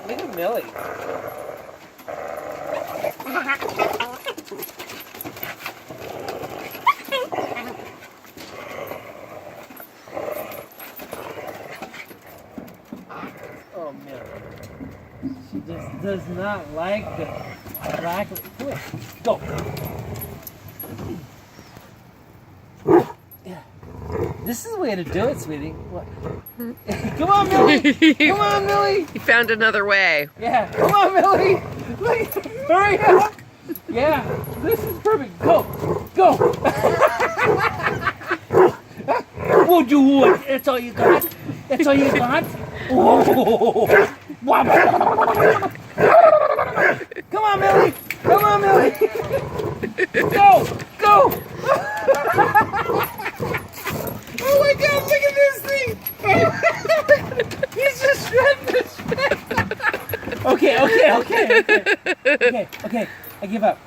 Look at Millie. Oh, Millie. She just does not like the black. Come here. Go. Yeah. This is the way to do it, sweetie. What? Come on, Millie. Come on, Millie. He found another way. Yeah. Come on, Millie. Look. Hurry up. Yeah. This is perfect. Go. Go. What'd you want? That's all you got? That's all you got? Oh. Come on, Millie. Come on, Millie. Go. Go. Oh my God, look at this thing! He's just shredding this shit! Okay, I give up.